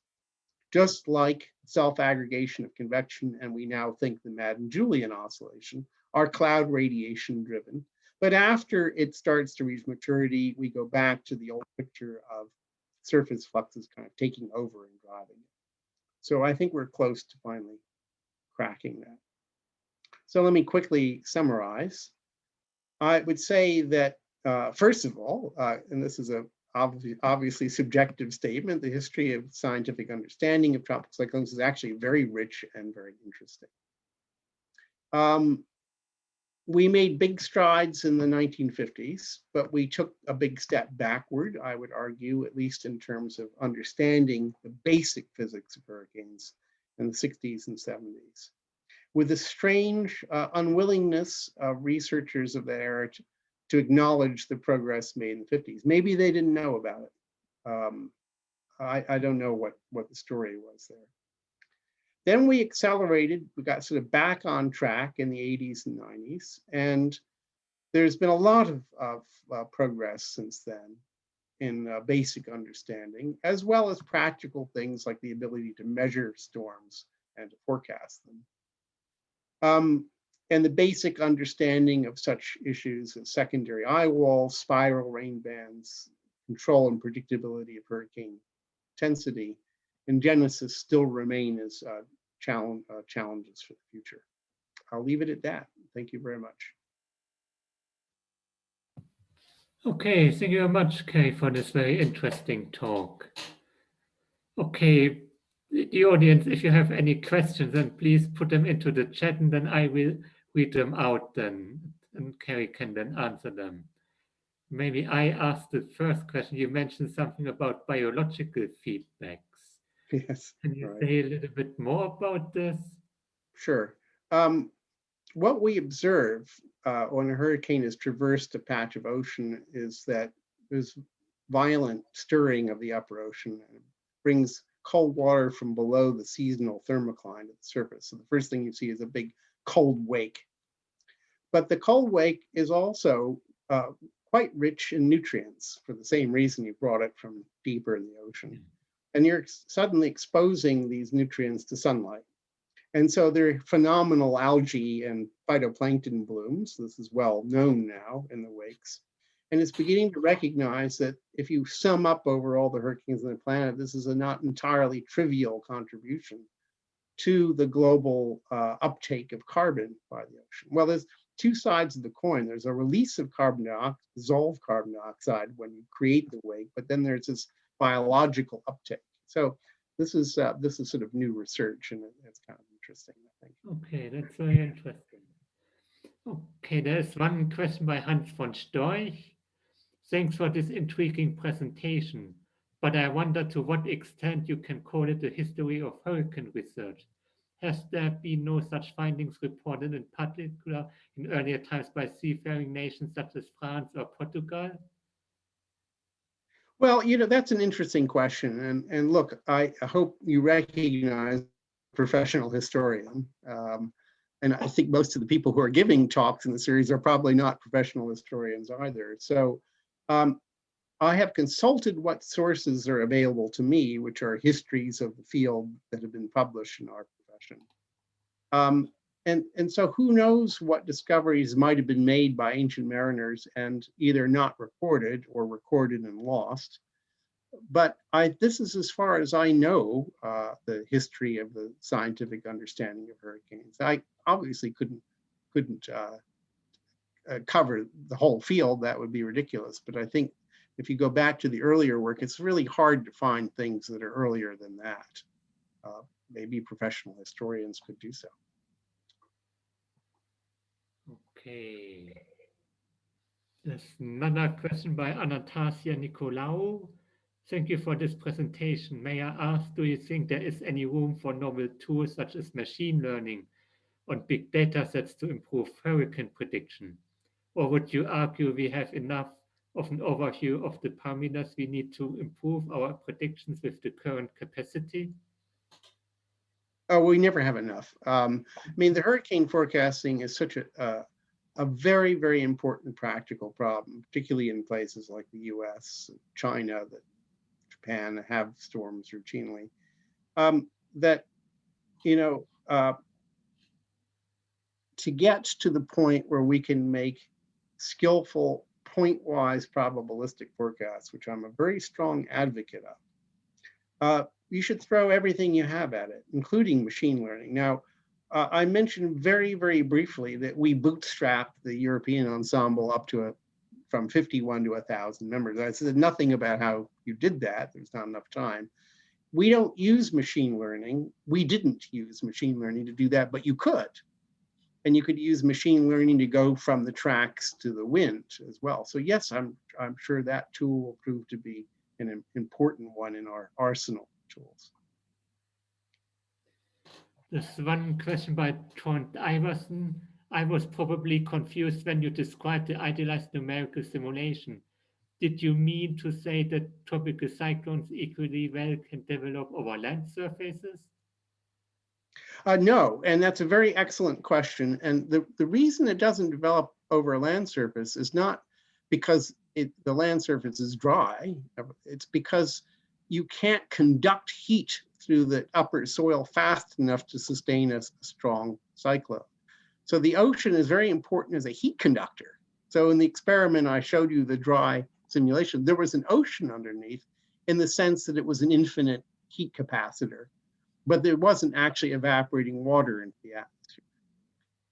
just like self-aggregation of convection, and we now think the Madden-Julian oscillation are cloud radiation driven. But after it starts to reach maturity, we go back to the old picture of surface fluxes kind of taking over and driving it. So I think we're close to finally cracking that. So let me quickly summarize. I would say that, first of all, and this is a obviously subjective statement, the history of scientific understanding of tropical cyclones is actually very rich and very interesting. We made big strides in the 1950s, but we took a big step backward, I would argue, at least in terms of understanding the basic physics of hurricanes in the 60s and 70s. With a strange unwillingness of researchers of that era to acknowledge the progress made in the 50s. Maybe they didn't know about it. I don't know what the story was there. Then we accelerated, we got sort of back on track in the 80s and 90s, and there's been a lot of progress since then in basic understanding, as well as practical things like the ability to measure storms and to forecast them. And the basic understanding of such issues as secondary eye walls, spiral rain bands, control and predictability of hurricane intensity and genesis still remain as challenges for the future. I'll leave it at that. Thank you very much. Okay, thank you very much, Kay, for this very interesting talk. Okay, the audience, if you have any questions, then please put them into the chat and then I will read them out then, and Kerry can then answer them. Maybe I ask the first question. You mentioned something about biological feedbacks. Yes. Can you say a little bit more about this? Sure. What we observe when a hurricane has traversed a patch of ocean is that there's violent stirring of the upper ocean and it brings cold water from below the seasonal thermocline to the surface. So the first thing you see is a big cold wake. But the cold wake is also quite rich in nutrients for the same reason you brought it from deeper in the ocean. And you're suddenly exposing these nutrients to sunlight. And so there are phenomenal algae and phytoplankton blooms. This is well known now in the wakes. And it's beginning to recognize that if you sum up over all the hurricanes on the planet, this is a not entirely trivial contribution to the global uptake of carbon by the ocean. Well, there's two sides of the coin. There's a release of dissolved carbon dioxide when you create the wake, but then there's this biological uptake. So this is sort of new research, and it's kind of interesting, I think. Okay, that's very interesting. Okay, there's one question by Hans von Storch. Thanks for this intriguing presentation, but I wonder to what extent you can call it a history of hurricane research. Has there been no such findings reported, in particular in earlier times by seafaring nations such as France or Portugal? Well, that's an interesting question. And look, I hope you recognize professional historian. And I think most of the people who are giving talks in the series are probably not professional historians either. So I have consulted what sources are available to me, which are histories of the field that have been published in our profession. And so who knows what discoveries might have been made by ancient mariners and either not recorded or recorded and lost. But this is as far as I know the history of the scientific understanding of hurricanes. I obviously couldn't cover the whole field. That would be ridiculous. But I think if you go back to the earlier work, it's really hard to find things that are earlier than that. Maybe professional historians could do so. Okay. There's another question by Anastasia Nicolaou. Thank you for this presentation. May I ask, do you think there is any room for novel tools such as machine learning on big data sets to improve hurricane prediction? Or would you argue we have enough of an overview of the parameters we need to improve our predictions with the current capacity? Oh, we never have enough. I mean, the hurricane forecasting is such a very, very important practical problem, particularly in places like the US, China, Japan have storms routinely. That, to get to the point where we can make skillful point-wise probabilistic forecasts, which I'm a very strong advocate of, you should throw everything you have at it, including machine learning. Now, I mentioned very, very briefly that we bootstrapped the European ensemble up to from 51 to 1,000 members. I said nothing about how you did that. There's not enough time. We don't use machine learning. We didn't use machine learning to do that, but you could. And you could use machine learning to go from the tracks to the wind as well. So yes, I'm sure that tool will prove to be an important one in our arsenal of tools. There's one question by Trond Iverson. I was probably confused when you described the idealized numerical simulation. Did you mean to say that tropical cyclones equally well can develop over land surfaces? No, and that's a very excellent question. And the reason it doesn't develop over a land surface is not because the land surface is dry. It's because you can't conduct heat through the upper soil fast enough to sustain a strong cyclone. So the ocean is very important as a heat conductor. So in the experiment I showed you, the dry simulation, there was an ocean underneath in the sense that it was an infinite heat capacitor, but there wasn't actually evaporating water into the atmosphere.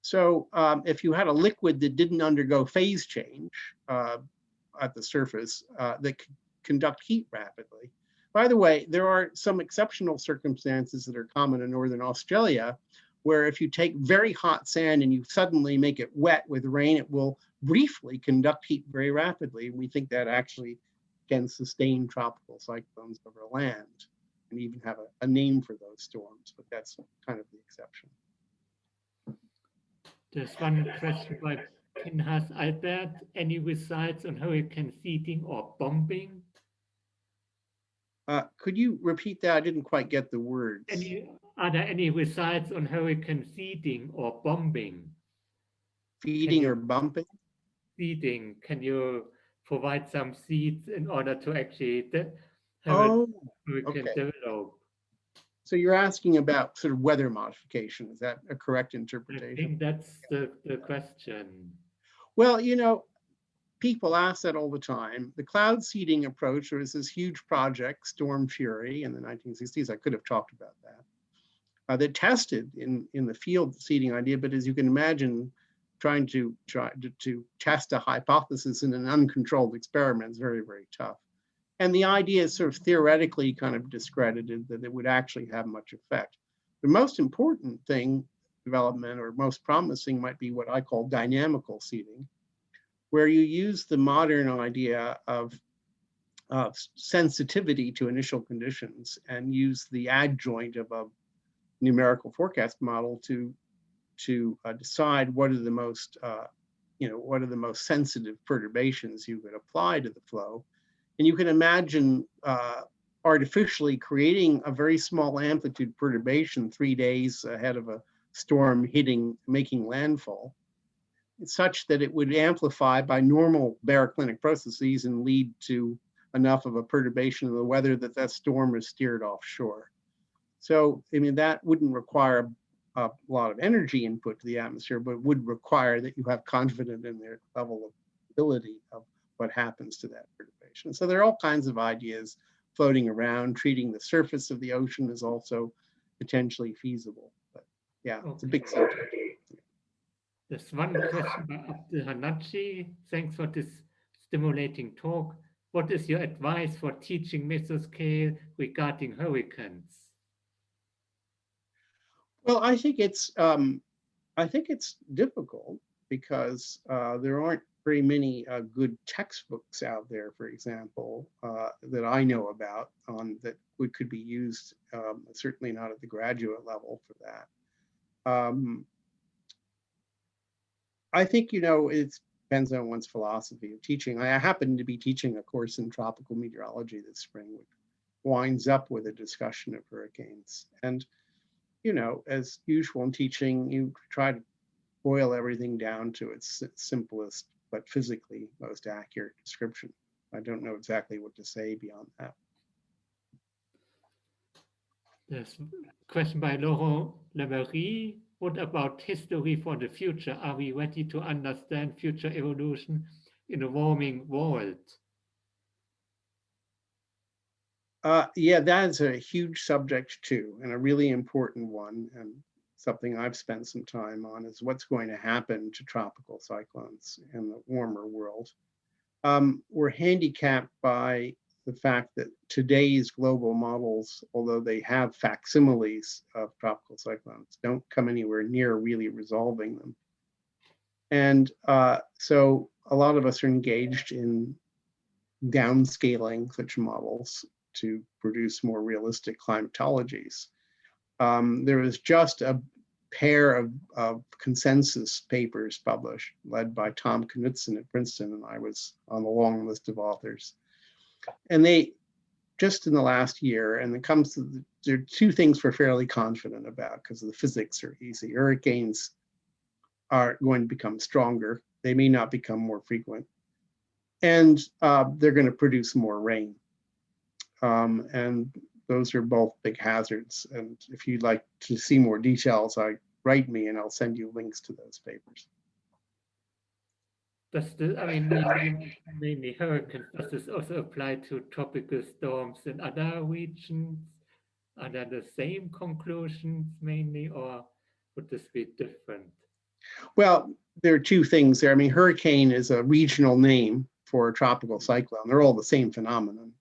So if you had a liquid that didn't undergo phase change at the surface that could conduct heat rapidly. By the way, there are some exceptional circumstances that are common in Northern Australia, where if you take very hot sand and you suddenly make it wet with rain, it will briefly conduct heat very rapidly. And we think that actually can sustain tropical cyclones over land and even have a name for those storms, but that's kind of the exception. There's one question by Pinhas Albert. Any results on hurricane seeding or bombing? Could you repeat that? I didn't quite get the words. Are there any results on hurricane seeding or bombing? Feeding or bumping? Seeding. Can you provide some seeds in order to actually Oh, hurricane okay. develop? So you're asking about sort of weather modification. Is that a correct I interpretation? think that's the question. Well, people ask that all the time. The cloud seeding approach was this huge project, Storm Fury, in the 1960s. I could have talked about that. That tested in the field the seeding idea, but as you can imagine, trying to test a hypothesis in an uncontrolled experiment is very, very tough. And the idea is sort of theoretically kind of discredited that it would actually have much effect. The most important development or most promising might be what I call dynamical seeding, where you use the modern idea of sensitivity to initial conditions and use the adjoint of a numerical forecast model to decide what are the most sensitive perturbations you could apply to the flow. And you can imagine artificially creating a very small amplitude perturbation 3 days ahead of a storm making landfall, such that it would amplify by normal baroclinic processes and lead to enough of a perturbation of the weather that storm is steered offshore. So, I mean, that wouldn't require a lot of energy input to the atmosphere, but would require that you have confidence in their level of ability of what happens to that perturbation. So there are all kinds of ideas floating around. Treating the surface of the ocean is also potentially feasible. But yeah, it's a big subject. There's one question by Abdul Hanachi. Thanks for this stimulating talk. What is your advice for teaching mesoscale regarding hurricanes? Well, I think it's difficult because there aren't very many good textbooks out there, for example, that I know about that could be used. Certainly not at the graduate level for that. I think it depends on one's philosophy of teaching. I happen to be teaching a course in tropical meteorology this spring, which winds up with a discussion of hurricanes. And as usual in teaching, you try to boil everything down to its simplest but physically most accurate description. I don't know exactly what to say beyond that. There's a question by Laurent Lemery. What about history for the future? Are we ready to understand future evolution in a warming world? Yeah, that is a huge subject too, and a really important one, and something I've spent some time on is what's going to happen to tropical cyclones in the warmer world. We're handicapped by the fact that today's global models, although they have facsimiles of tropical cyclones, don't come anywhere near really resolving them. And so a lot of us are engaged in downscaling such models to produce more realistic climatologies. There was just a pair of consensus papers published, led by Tom Knudsen at Princeton, and I was on the long list of authors. And they, just in the last year, and it comes to, there are two things we're fairly confident about because the physics are easy. Hurricanes are going to become stronger. They may not become more frequent. And they're going to produce more rain. And those are both big hazards. And if you'd like to see more details, write me and I'll send you links to those papers. Mainly hurricanes, does this also apply to tropical storms in other regions? Are there the same conclusions mainly, or would this be different? Well, there are two things there. I mean, hurricane is a regional name for a tropical cyclone. They're all the same phenomenon,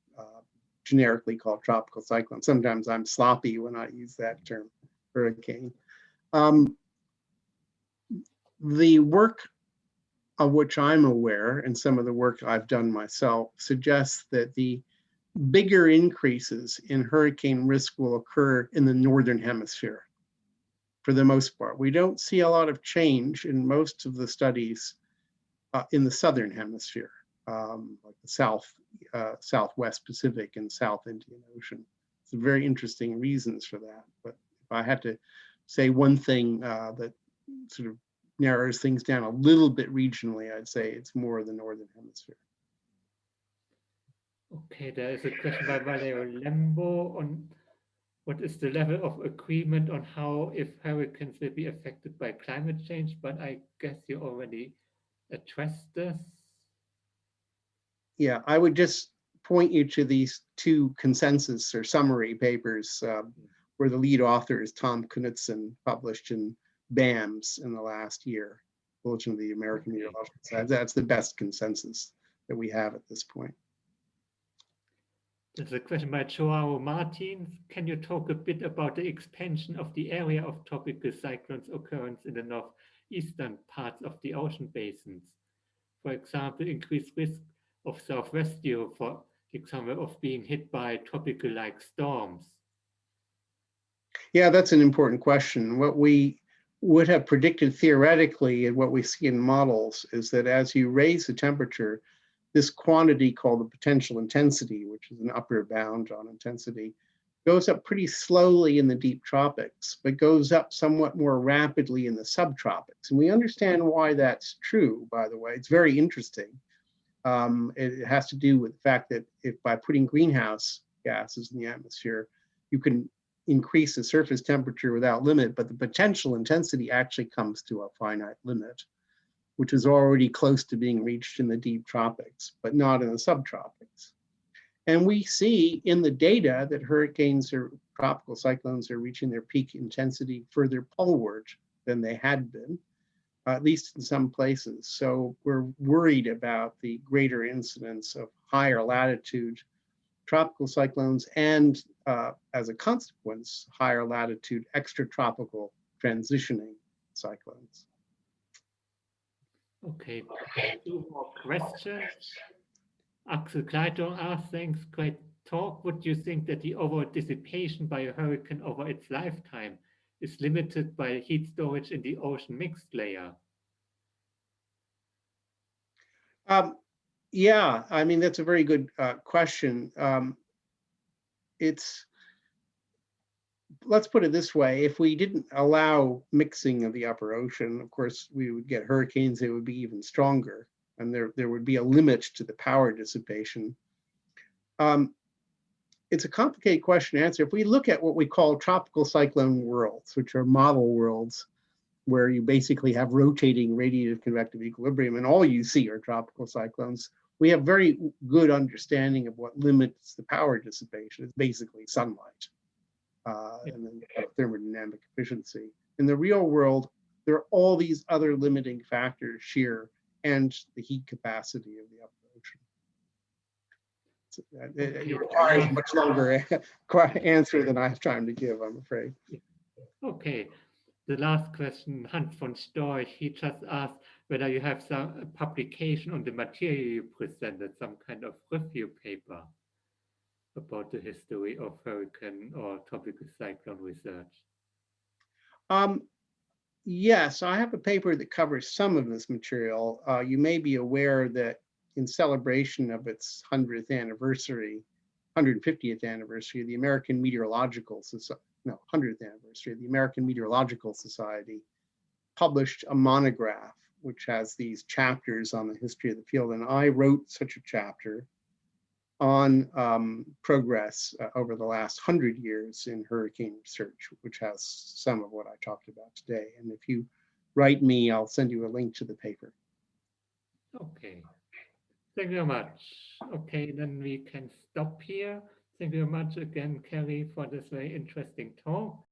generically called tropical cyclone. Sometimes I'm sloppy when I use that term, hurricane. The work of which I'm aware, and some of the work I've done myself, suggests that the bigger increases in hurricane risk will occur in the northern hemisphere for the most part. We don't see a lot of change in most of the studies in the southern hemisphere, like the Southwest Pacific and South Indian Ocean. Some very interesting reasons for that. But if I had to say one thing that sort of narrows things down a little bit regionally, I'd say it's more the northern hemisphere. Okay, there is a question by Valerio Lembo on what is the level of agreement on how if hurricanes will be affected by climate change, but I guess you already addressed this. Yeah, I would just point you to these two consensus or summary papers where the lead author is Tom Knudsen, published in BAMS in the last year, Bulletin of the American Meteorological Society. That's the best consensus that we have at this point. There's a question by Joao Martins. Can you talk a bit about the expansion of the area of tropical cyclones occurrence in the northeastern parts of the ocean basins? For example, increased risk of Southwest Europe, for example, of being hit by tropical-like storms? Yeah, that's an important question. What we would have predicted theoretically and what we see in models is that as you raise the temperature, this quantity called the potential intensity, which is an upper bound on intensity, goes up pretty slowly in the deep tropics, but goes up somewhat more rapidly in the subtropics. And we understand why that's true, by the way. It's very interesting. It has to do with the fact that if by putting greenhouse gases in the atmosphere, you can increase the surface temperature without limit, but the potential intensity actually comes to a finite limit, which is already close to being reached in the deep tropics, but not in the subtropics. And we see in the data that hurricanes or tropical cyclones are reaching their peak intensity further poleward than they had been, at least in some places. So we're worried about the greater incidence of higher latitude tropical cyclones and as a consequence, higher latitude extratropical transitioning cyclones. Okay, two more questions. Axel Kleitor asks, thanks, great talk. Would you think that the overall dissipation by a hurricane over its lifetime is limited by heat storage in the ocean mixed layer? Yeah, I mean, that's a very good question. Let's put it this way, if we didn't allow mixing of the upper ocean, of course, we would get hurricanes that would be even stronger, and there would be a limit to the power dissipation. it's a complicated question to answer. If we look at what we call tropical cyclone worlds, which are model worlds, where you basically have rotating radiative convective equilibrium, and all you see are tropical cyclones, we have very good understanding of what limits the power dissipation. It's basically sunlight, and then thermodynamic efficiency. In the real world, there are all these other limiting factors, shear and the heat capacity of the upper ocean. It requires a much longer answer than I have time to give, I'm afraid. Okay. The last question, Hans von Storch, he just asked whether you have some publication on the material you presented, some kind of review paper about the history of hurricane or tropical cyclone research. Yes, I have a paper that covers some of this material. You may be aware that in celebration of its 100th anniversary, 150th anniversary, the American Meteorological Society, no, 100th anniversary, the American Meteorological Society published a monograph which has these chapters on the history of the field. And I wrote such a chapter on progress over the last 100 years in hurricane research, which has some of what I talked about today. And if you write me, I'll send you a link to the paper. Okay. Thank you very much. Okay, then we can stop here. Thank you very much again, Kerry, for this very interesting talk.